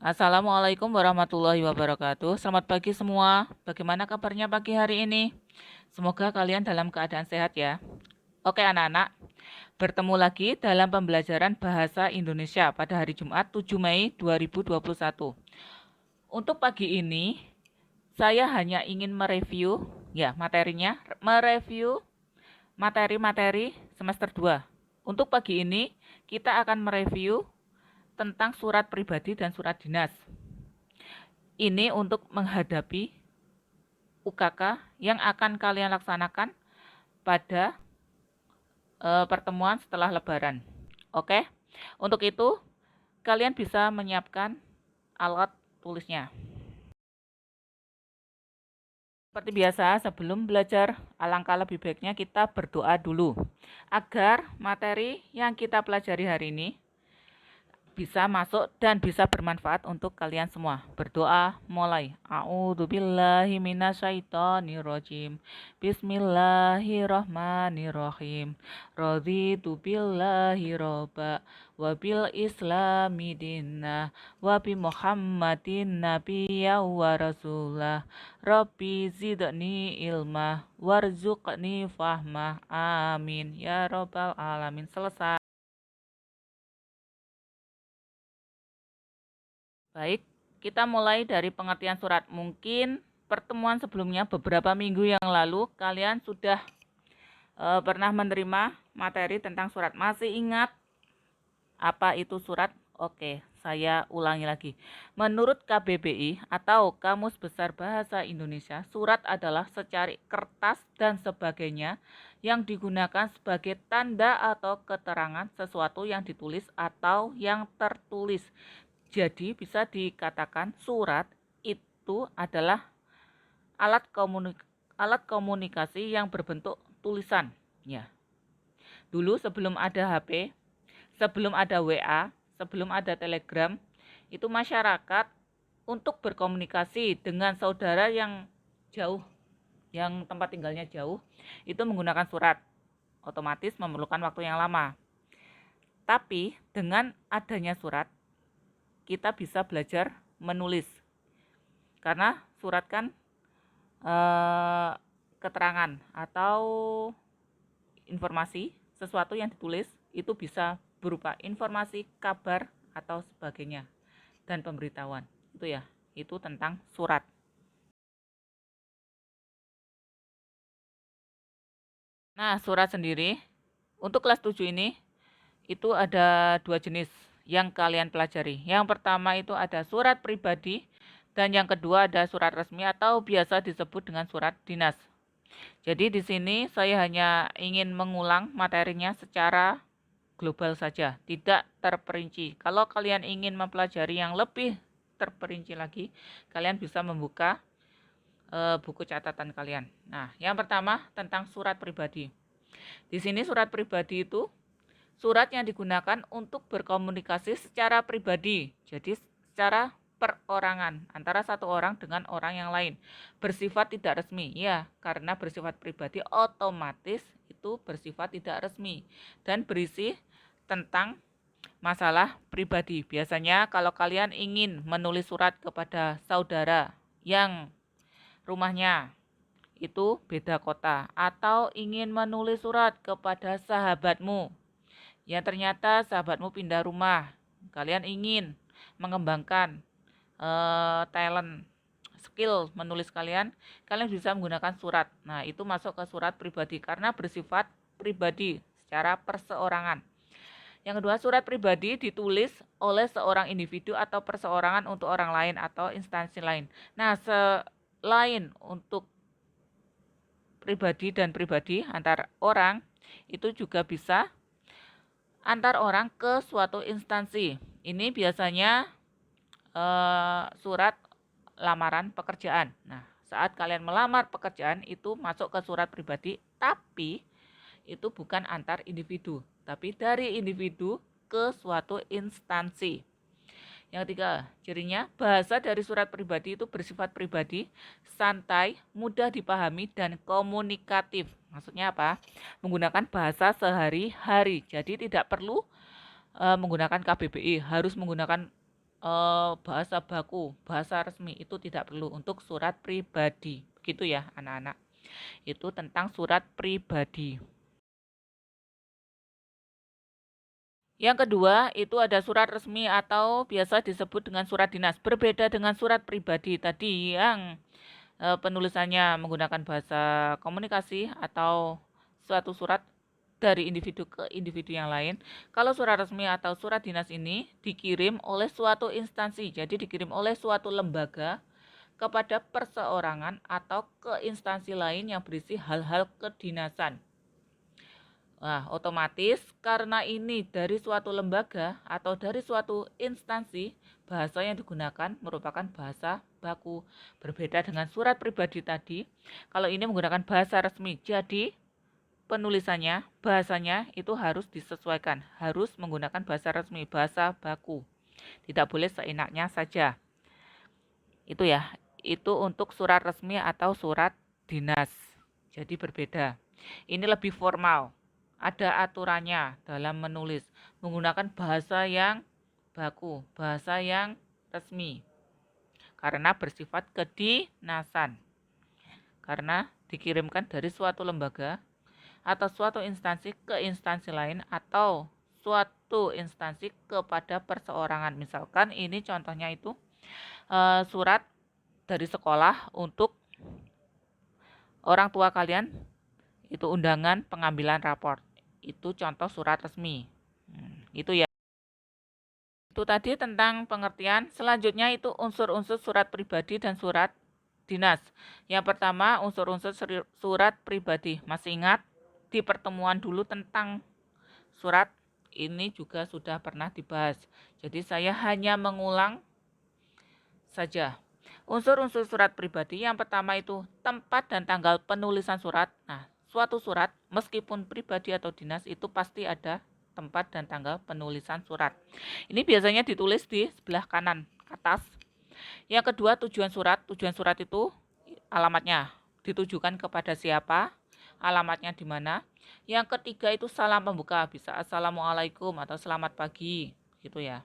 Assalamualaikum warahmatullahi wabarakatuh. Selamat pagi semua. Bagaimana kabarnya pagi hari ini? Semoga kalian dalam keadaan sehat ya. Oke anak-anak, bertemu lagi dalam pembelajaran Bahasa Indonesia pada hari Jumat 7 Mei 2021. Untuk pagi ini, saya hanya ingin mereview mereview materi-materi semester 2. Untuk pagi ini, kita akan mereview tentang surat pribadi dan surat dinas. Ini untuk menghadapi UKK yang akan kalian laksanakan pada pertemuan setelah Lebaran. Oke, untuk itu kalian bisa menyiapkan alat tulisnya. Seperti biasa, sebelum belajar, alangkah lebih baiknya kita berdoa dulu agar materi yang kita pelajari hari ini bisa masuk dan bisa bermanfaat untuk kalian semua. Berdoa mulai. A'udzubillahi minasyaitonirrajim. Bismillahirrahmanirrahim. Raditu billahi robba wa bil islami dinna wa bi Muhammadin nabiyya wa rasulah. Rabbi zidni ilmah warzuqni fahmah. Amin ya rabbal alamin. Selesai. Baik, kita mulai dari pengertian surat. Mungkin pertemuan sebelumnya beberapa minggu yang lalu kalian sudah pernah menerima materi tentang surat. Masih ingat apa itu surat? Oke, saya ulangi lagi. Menurut KBBI atau Kamus Besar Bahasa Indonesia, surat adalah secari kertas dan sebagainya yang digunakan sebagai tanda atau keterangan sesuatu yang ditulis atau yang tertulis. Jadi bisa dikatakan surat itu adalah alat komunikasi yang berbentuk tulisan. Ya. Dulu sebelum ada HP, sebelum ada WA, sebelum ada Telegram, itu masyarakat untuk berkomunikasi dengan saudara yang jauh, yang tempat tinggalnya jauh, itu menggunakan surat. Otomatis memerlukan waktu yang lama. Tapi dengan adanya surat, kita bisa belajar menulis. Karena surat kan keterangan atau informasi, sesuatu yang ditulis itu bisa berupa informasi, kabar, atau sebagainya. Dan pemberitahuan. Itu ya, itu tentang surat. Nah, surat sendiri, untuk kelas 7 ini, itu ada dua jenis yang kalian pelajari. Yang pertama itu ada surat pribadi, dan yang kedua ada surat resmi atau biasa disebut dengan surat dinas. Jadi di sini saya hanya ingin mengulang materinya secara global saja, tidak terperinci. Kalau kalian ingin mempelajari yang lebih terperinci lagi, kalian bisa membuka buku catatan kalian. Nah, yang pertama tentang surat pribadi. Di sini surat pribadi itu surat yang digunakan untuk berkomunikasi secara pribadi, jadi secara perorangan antara satu orang dengan orang yang lain. Bersifat tidak resmi, ya, karena bersifat pribadi otomatis itu bersifat tidak resmi dan berisi tentang masalah pribadi. Biasanya kalau kalian ingin menulis surat kepada saudara yang rumahnya itu beda kota atau ingin menulis surat kepada sahabatmu yang ternyata sahabatmu pindah rumah, kalian ingin mengembangkan talent skill menulis kalian, kalian bisa menggunakan surat. Nah, itu masuk ke surat pribadi karena bersifat pribadi secara perseorangan. Yang kedua, surat pribadi ditulis oleh seorang individu atau perseorangan untuk orang lain atau instansi lain. Nah, selain untuk pribadi dan pribadi antar orang, itu juga bisa antar orang ke suatu instansi. Ini biasanya surat lamaran pekerjaan. Nah, saat kalian melamar pekerjaan itu masuk ke surat pribadi, tapi itu bukan antar individu, tapi dari individu ke suatu instansi. Yang ketiga, cirinya bahasa dari surat pribadi itu bersifat pribadi, santai, mudah dipahami, dan komunikatif. Maksudnya apa? Menggunakan bahasa sehari-hari. Jadi tidak perlu menggunakan KBBI, harus menggunakan bahasa baku, bahasa resmi itu tidak perlu untuk surat pribadi. Begitu ya anak-anak. Itu tentang surat pribadi. Yang kedua, itu ada surat resmi atau biasa disebut dengan surat dinas. Berbeda dengan surat pribadi tadi yang penulisannya menggunakan bahasa komunikasi atau suatu surat dari individu ke individu yang lain. Kalau surat resmi atau surat dinas ini dikirim oleh suatu instansi, jadi dikirim oleh suatu lembaga kepada perseorangan atau ke instansi lain yang berisi hal-hal kedinasan. Nah, otomatis karena ini dari suatu lembaga atau dari suatu instansi, bahasa yang digunakan merupakan bahasa baku. Berbeda dengan surat pribadi tadi, kalau ini menggunakan bahasa resmi, jadi penulisannya, bahasanya itu harus disesuaikan, harus menggunakan bahasa resmi, bahasa baku. Tidak boleh seenaknya saja. Itu ya, itu untuk surat resmi atau surat dinas. Jadi berbeda. Ini lebih formal. Ada aturannya dalam menulis, menggunakan bahasa yang baku, bahasa yang resmi. Karena bersifat kedinasan. Karena dikirimkan dari suatu lembaga atau suatu instansi ke instansi lain atau suatu instansi kepada perseorangan. Misalkan ini contohnya itu surat dari sekolah untuk orang tua kalian, itu undangan pengambilan raport. Itu contoh surat resmi. Itu ya. Itu tadi tentang pengertian. Selanjutnya itu unsur-unsur surat pribadi dan surat dinas. Yang pertama unsur-unsur surat pribadi. Masih ingat di pertemuan dulu tentang surat ini juga sudah pernah dibahas. Jadi saya hanya mengulang saja. Unsur-unsur surat pribadi yang pertama itu tempat dan tanggal penulisan surat. Nah, suatu surat meskipun pribadi atau dinas itu pasti ada tempat dan tanggal penulisan surat. Ini biasanya ditulis di sebelah kanan atas. Yang kedua tujuan surat. Tujuan surat itu alamatnya ditujukan kepada siapa, alamatnya di mana. Yang ketiga itu salam pembuka, bisa assalamualaikum atau selamat pagi gitu ya.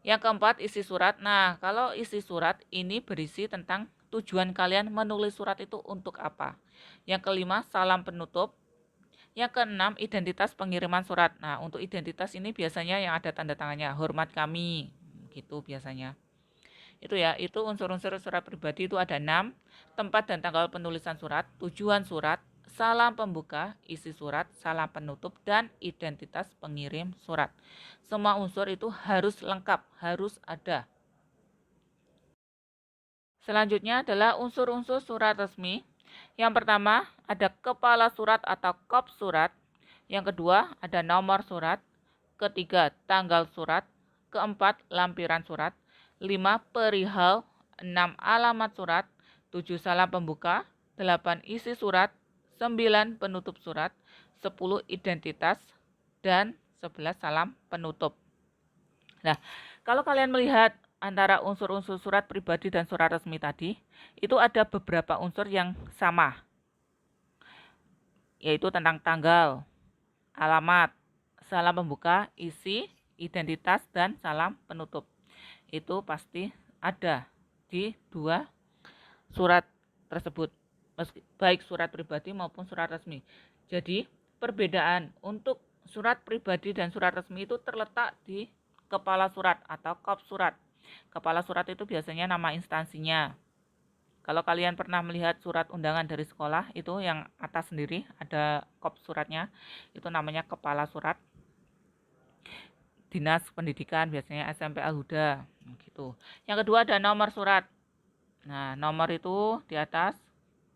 Yang keempat, isi surat. Nah, kalau isi surat ini berisi tentang tujuan kalian menulis surat itu untuk apa. Yang kelima, salam penutup. Yang keenam, identitas pengiriman surat. Nah, untuk identitas ini biasanya yang ada tanda tangannya, hormat kami, gitu biasanya. Itu ya, itu unsur-unsur surat pribadi itu ada 6, tempat dan tanggal penulisan surat, tujuan surat, salam pembuka, isi surat, salam penutup, dan identitas pengirim surat. Semua unsur itu harus lengkap, harus ada. Selanjutnya adalah unsur-unsur surat resmi. Yang pertama ada kepala surat atau kop surat. Yang kedua ada nomor surat. Ketiga tanggal surat. Keempat lampiran surat. 5 perihal. 6 alamat surat. 7 salam pembuka. 8 isi surat. 9 penutup surat. 10 identitas. Dan 11 salam penutup. Nah, kalau kalian melihat antara unsur-unsur surat pribadi dan surat resmi tadi, itu ada beberapa unsur yang sama, yaitu tentang tanggal, alamat, salam pembuka, isi, identitas, dan salam penutup. Itu pasti ada di dua surat tersebut, baik surat pribadi maupun surat resmi. Jadi, perbedaan untuk surat pribadi dan surat resmi itu terletak di kepala surat atau kop surat. Kepala surat itu biasanya nama instansinya. Kalau kalian pernah melihat surat undangan dari sekolah, itu yang atas sendiri ada kop suratnya, itu namanya kepala surat. Dinas Pendidikan biasanya SMP Al-Huda gitu. Yang kedua ada nomor surat. Nah, nomor itu di atas,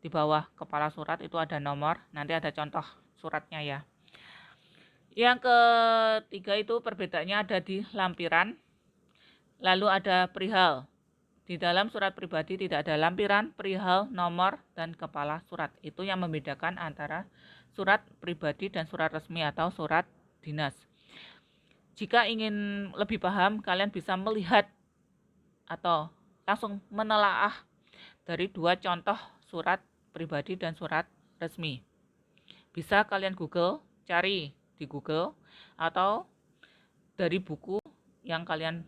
di bawah kepala surat itu ada nomor. Nanti ada contoh suratnya ya. Yang ketiga itu perbedaannya ada di lampiran. Lalu ada perihal. Di dalam surat pribadi tidak ada lampiran, perihal, nomor, dan kepala surat. Itu yang membedakan antara surat pribadi dan surat resmi atau surat dinas. Jika ingin lebih paham, kalian bisa melihat atau langsung menelaah dari dua contoh surat pribadi dan surat resmi. Bisa kalian Google, cari di Google, atau dari buku yang kalian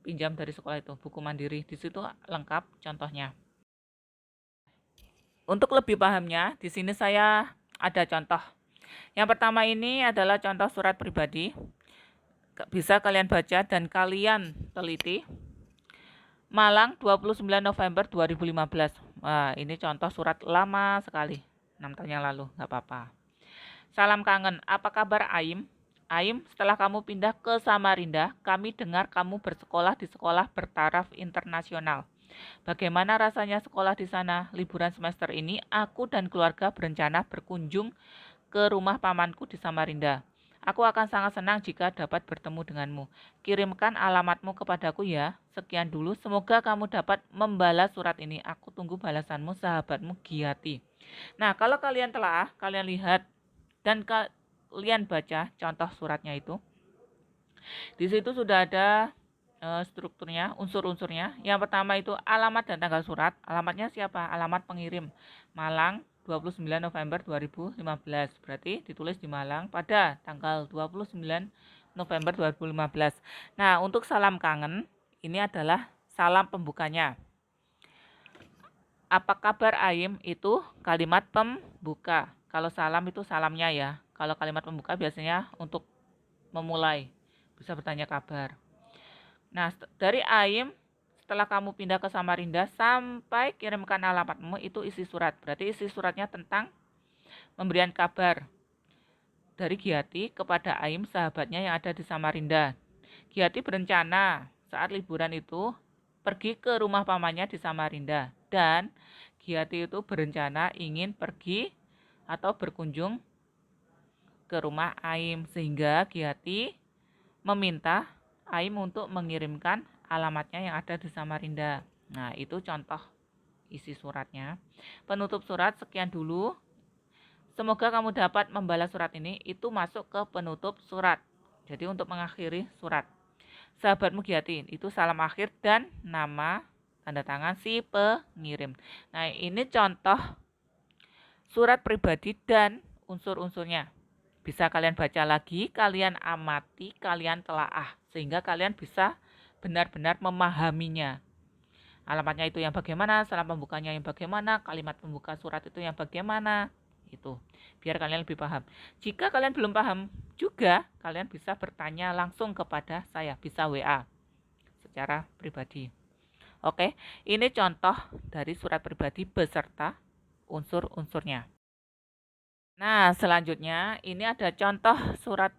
pinjam dari sekolah itu, buku mandiri. Di situ lengkap contohnya. Untuk lebih pahamnya, di sini saya ada contoh. Yang pertama ini adalah contoh surat pribadi. Bisa kalian baca dan kalian teliti. Malang, 29 November 2015. Wah, ini contoh surat lama sekali. 6 tahun yang lalu, nggak apa-apa. Salam kangen, apa kabar Aim? Aim, setelah kamu pindah ke Samarinda, kami dengar kamu bersekolah di sekolah bertaraf internasional. Bagaimana rasanya sekolah di sana? Liburan semester ini, aku dan keluarga berencana berkunjung ke rumah pamanku di Samarinda. Aku akan sangat senang jika dapat bertemu denganmu. Kirimkan alamatmu kepadaku ya. Sekian dulu, semoga kamu dapat membalas surat ini. Aku tunggu balasanmu, sahabatmu Giati. Nah, kalau kalian telah, kalian lihat dan kalian baca contoh suratnya itu. Di situ sudah ada strukturnya, unsur-unsurnya. Yang pertama itu alamat dan tanggal surat. Alamatnya siapa? Alamat pengirim. Malang, 29 November 2015. Berarti ditulis di Malang pada tanggal 29 November 2015. Nah, untuk salam kangen, ini adalah salam pembukanya. Apa kabar Aim? Itu kalimat pembuka. Kalau salam itu salamnya ya. Kalau kalimat pembuka biasanya untuk memulai. Bisa bertanya kabar. Nah, dari Aim, setelah kamu pindah ke Samarinda sampai kirimkan alamatmu, itu isi surat. Berarti isi suratnya tentang pemberian kabar dari Giati kepada Aim, sahabatnya yang ada di Samarinda. Giati berencana saat liburan itu pergi ke rumah pamannya di Samarinda. Dan Giati itu berencana ingin pergi atau berkunjung ke rumah Aim. Sehingga Giati meminta Aim untuk mengirimkan alamatnya yang ada di Samarinda. Nah, itu contoh isi suratnya. Penutup surat sekian dulu. Semoga kamu dapat membalas surat ini. Itu masuk ke penutup surat. Jadi untuk mengakhiri surat. Sahabatmu Giati, itu salam akhir dan nama tanda tangan si pengirim. Nah, ini contoh surat pribadi dan unsur-unsurnya. Bisa kalian baca lagi, kalian amati, kalian telaah. Sehingga kalian bisa benar-benar memahaminya. Alamatnya itu yang bagaimana, salam pembukanya yang bagaimana, kalimat pembuka surat itu yang bagaimana. Itu, biar kalian lebih paham. Jika kalian belum paham juga, kalian bisa bertanya langsung kepada saya. Bisa WA secara pribadi. Oke, ini contoh dari surat pribadi beserta unsur-unsurnya. Nah, selanjutnya ini ada contoh surat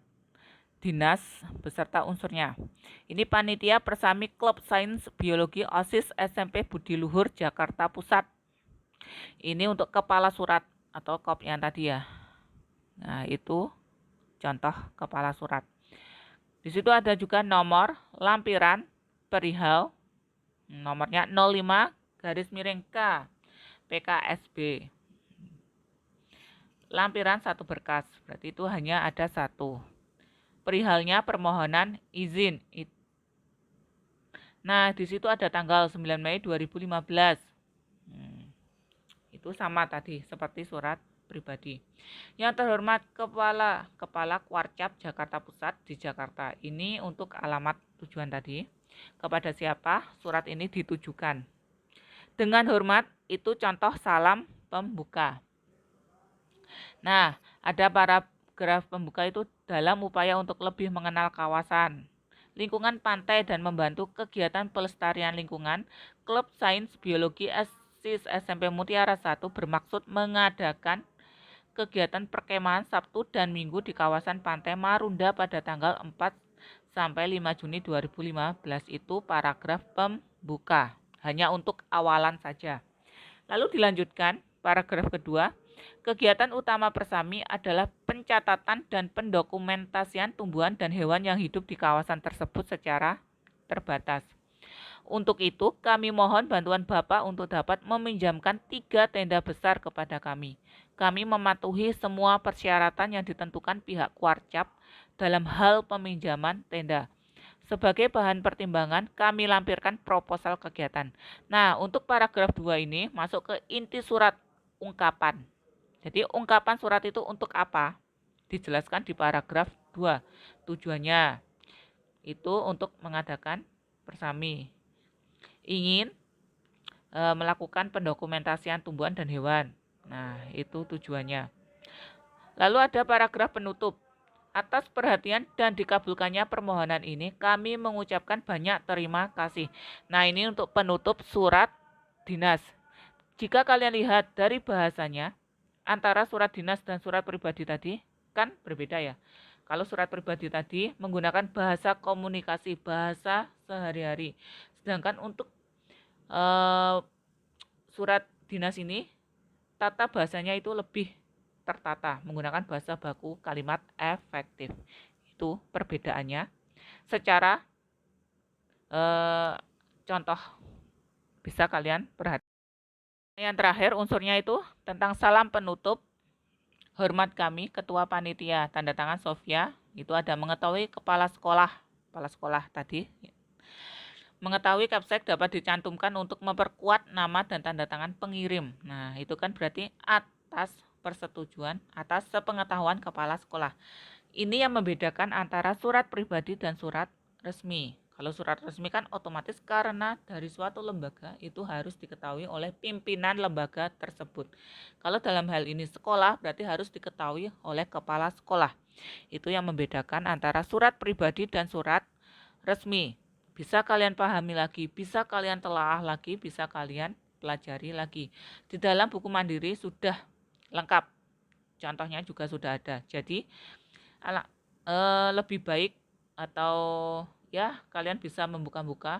dinas beserta unsurnya. Ini panitia Persami Klub Sains Biologi OSIS SMP Budi Luhur Jakarta Pusat. Ini untuk kepala surat atau kop yang tadi ya. Nah, itu contoh kepala surat. Di situ ada juga nomor lampiran perihal nomornya 05-K PKSB. Lampiran satu berkas, berarti itu hanya ada satu. Perihalnya permohonan izin. Nah, di situ ada tanggal 9 Mei 2015. Itu sama tadi, seperti surat pribadi. Yang terhormat Kepala Kuarcap Jakarta Pusat di Jakarta. Ini untuk alamat tujuan tadi. Kepada siapa surat ini ditujukan. Dengan hormat, itu contoh salam pembuka. Nah, ada paragraf pembuka itu dalam upaya untuk lebih mengenal kawasan, lingkungan pantai dan membantu kegiatan pelestarian lingkungan, Klub Sains Biologi SIS SMP Mutiara 1 bermaksud mengadakan kegiatan perkemahan Sabtu dan Minggu di kawasan Pantai Marunda pada tanggal 4 sampai 5 Juni 2015. Itu paragraf pembuka, hanya untuk awalan saja. Lalu dilanjutkan paragraf kedua. Kegiatan utama Persami adalah pencatatan dan pendokumentasian tumbuhan dan hewan yang hidup di kawasan tersebut secara terbatas. Untuk itu, kami mohon bantuan Bapak untuk dapat meminjamkan 3 tenda besar kepada kami. Kami mematuhi semua persyaratan yang ditentukan pihak Kuarcap dalam hal peminjaman tenda. Sebagai bahan pertimbangan, kami lampirkan proposal kegiatan. Nah, untuk paragraf 2 ini masuk ke inti surat ungkapan. Jadi ungkapan surat itu untuk apa? Dijelaskan di paragraf 2. Tujuannya itu untuk mengadakan Persami ingin melakukan pendokumentasian tumbuhan dan hewan. Nah, itu tujuannya. Lalu ada paragraf penutup. Atas perhatian dan dikabulkannya permohonan ini, kami mengucapkan banyak terima kasih. Nah, ini untuk penutup surat dinas. Jika kalian lihat dari bahasanya, antara surat dinas dan surat pribadi tadi kan berbeda ya. Kalau surat pribadi tadi menggunakan bahasa komunikasi, bahasa sehari-hari. Sedangkan untuk surat dinas ini, tata bahasanya itu lebih tertata, menggunakan bahasa baku kalimat efektif. Itu perbedaannya. Secara contoh bisa kalian perhatikan. Yang terakhir unsurnya itu tentang salam penutup. Hormat kami, Ketua Panitia, tanda tangan Sofia. Itu ada mengetahui kepala sekolah tadi. Mengetahui Capsek dapat dicantumkan untuk memperkuat nama dan tanda tangan pengirim. Nah, itu kan berarti atas persetujuan, atas sepengetahuan kepala sekolah. Ini yang membedakan antara surat pribadi dan surat resmi. Kalau surat resmi kan otomatis karena dari suatu lembaga itu harus diketahui oleh pimpinan lembaga tersebut. Kalau dalam hal ini sekolah berarti harus diketahui oleh kepala sekolah. Itu yang membedakan antara surat pribadi dan surat resmi. Bisa kalian pahami lagi, bisa kalian telaah lagi, bisa kalian pelajari lagi. Di dalam buku mandiri sudah lengkap. Contohnya juga sudah ada. Jadi lebih baik atau ya kalian bisa membuka-buka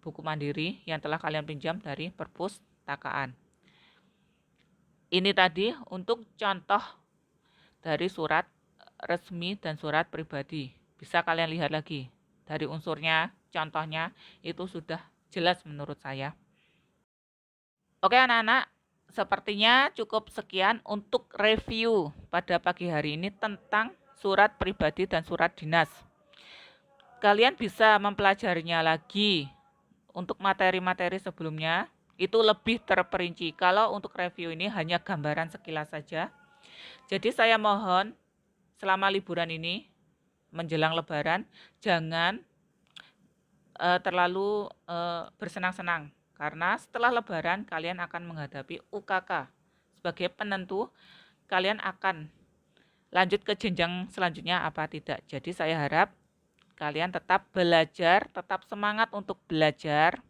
buku mandiri yang telah kalian pinjam dari perpustakaan. Ini tadi untuk contoh dari surat resmi dan surat pribadi. Bisa kalian lihat lagi dari unsurnya, contohnya itu sudah jelas menurut saya. Oke anak-anak, sepertinya cukup sekian untuk review pada pagi hari ini tentang surat pribadi dan surat dinas. Kalian bisa mempelajarinya lagi. Untuk materi-materi sebelumnya itu lebih terperinci. Kalau untuk review ini hanya gambaran sekilas saja. Jadi saya mohon selama liburan ini menjelang lebaran jangan terlalu bersenang-senang. Karena setelah lebaran kalian akan menghadapi UKK. Sebagai penentu kalian akan lanjut ke jenjang selanjutnya apa tidak. Jadi saya harap kalian tetap belajar, tetap semangat untuk belajar,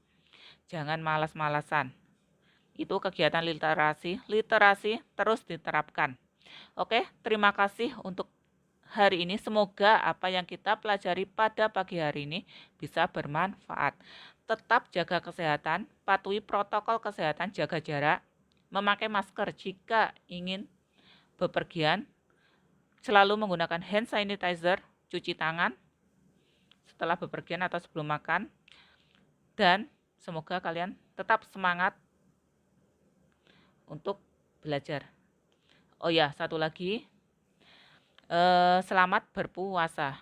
jangan malas-malasan. Itu kegiatan literasi terus diterapkan. Oke, terima kasih untuk hari ini. Semoga apa yang kita pelajari pada pagi hari ini bisa bermanfaat. Tetap jaga kesehatan, patuhi protokol kesehatan, jaga jarak, memakai masker jika ingin bepergian, selalu menggunakan hand sanitizer, cuci tangan setelah bepergian atau sebelum makan, dan semoga kalian tetap semangat untuk belajar. Oh ya, satu lagi, selamat berpuasa.